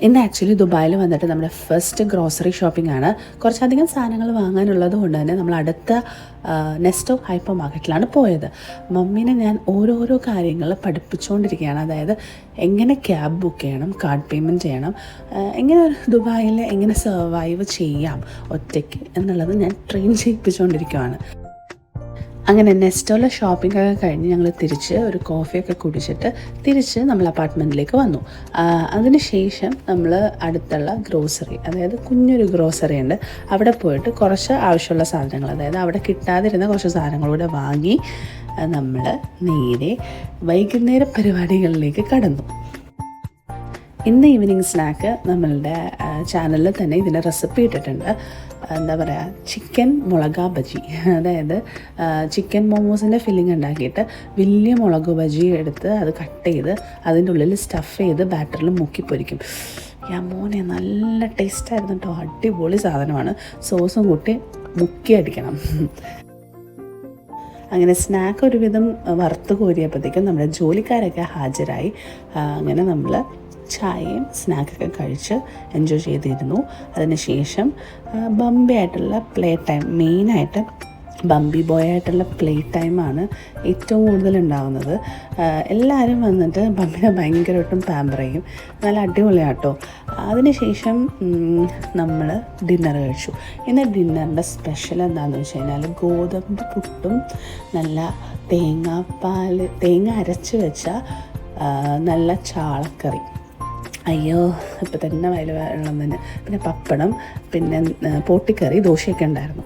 ഇന്ന് ആക്ച്വലി ദുബായിൽ വന്നിട്ട് നമ്മുടെ ഫസ്റ്റ് ഗ്രോസറി ഷോപ്പിംഗ് ആണ്. കുറച്ചധികം സാധനങ്ങൾ വാങ്ങാനുള്ളത് കൊണ്ട് തന്നെ നമ്മൾ അടുത്ത നെസ്റ്റോ ഹൈപ്പർ മാർക്കറ്റിലാണ് പോയത്. മമ്മീനെ ഞാൻ ഓരോരോ കാര്യങ്ങൾ പഠിപ്പിച്ചുകൊണ്ടിരിക്കുകയാണ്. അതായത് എങ്ങനെ ക്യാബ് ബുക്ക് ചെയ്യണം, കാർഡ് പേയ്മെൻറ്റ് ചെയ്യണം, എങ്ങനെ ദുബായിൽ എങ്ങനെ സർവൈവ് ചെയ്യാം ഒറ്റയ്ക്ക് എന്നുള്ളത് ഞാൻ ട്രെയിൻ ചെയ്യിപ്പിച്ചുകൊണ്ടിരിക്കുകയാണ്. അങ്ങനെ നെസ്റ്റോയിലെ ഷോപ്പിംഗ് ഒക്കെ കഴിഞ്ഞ് ഞങ്ങൾ തിരിച്ച് ഒരു കോഫിയൊക്കെ കുടിച്ചിട്ട് തിരിച്ച് നമ്മൾ അപ്പാർട്ട്മെൻറ്റിലേക്ക് വന്നു. അതിന് ശേഷം നമ്മൾ അടുത്തുള്ള ഗ്രോസറി, അതായത് കുഞ്ഞൊരു ഗ്രോസറി ഉണ്ട്, അവിടെ പോയിട്ട് കുറച്ച് ആവശ്യമുള്ള സാധനങ്ങൾ, അതായത് അവിടെ കിട്ടാതിരുന്ന കുറച്ച് സാധനങ്ങളൂടെ വാങ്ങി നമ്മൾ നേരെ വൈകുന്നേര പരിപാടികളിലേക്ക് കടന്നു. ഇന്ന് ഈവനിങ് സ്നാക്ക് നമ്മളുടെ ചാനലിൽ തന്നെ ഇതിൻ്റെ റെസിപ്പി ഇട്ടിട്ടുണ്ട്. എന്താ പറയുക, ചിക്കൻ മുളക് ബജി, അതായത് ചിക്കൻ മോമോസിൻ്റെ ഫില്ലിങ് ഉണ്ടാക്കിയിട്ട് വലിയ മുളക് ബജി എടുത്ത് അത് കട്ട് ചെയ്ത് അതിൻ്റെ ഉള്ളിൽ സ്റ്റഫ് ചെയ്ത് ബാറ്ററിൽ മുക്കി പൊരിക്കും. മോനെ നല്ല ടേസ്റ്റായിരുന്നു കേട്ടോ, അടിപൊളി സാധനമാണ്. സോസും കൂട്ടി മുക്കി അടിക്കണം. അങ്ങനെ സ്നാക്ക് ഒരുവിധം വറുത്ത് കോരിയപ്പോഴത്തേക്കും നമ്മുടെ ജോലിക്കാരൊക്കെ ഹാജരായി. അങ്ങനെ നമ്മൾ ചായയും സ്നാക്കൊക്കെ കഴിച്ച് എൻജോയ് ചെയ്തിരുന്നു. അതിനുശേഷം ബംബി ആയിട്ടുള്ള പ്ലേ ടൈം, മെയിനായിട്ട് ബംബി ബോയ് ആയിട്ടുള്ള പ്ലേ ടൈമാണ് ഏറ്റവും കൂടുതൽ ഉണ്ടാകുന്നത്. എല്ലാവരും വന്നിട്ട് ബംബിനെ ഭയങ്കരമായിട്ടും പാമ്പർ ചെയ്യും. നല്ല അടിപൊളിയാട്ടോ. അതിനുശേഷം നമ്മൾ ഡിന്നർ കഴിച്ചു. ഇന്ന് ഡിന്നറിൻ്റെ സ്പെഷ്യൽ എന്താണെന്ന് വെച്ച് കഴിഞ്ഞാൽ ഗോതമ്പ് പുട്ടും നല്ല തേങ്ങ അരച്ച് വെച്ച നല്ല ചാളക്കറി. അയ്യോ, ഇപ്പം തന്നെ വയല് വെള്ളം തന്നെ. പിന്നെ പപ്പടം, പിന്നെ പോട്ടിക്കറി, ദോശയൊക്കെ ഉണ്ടായിരുന്നു.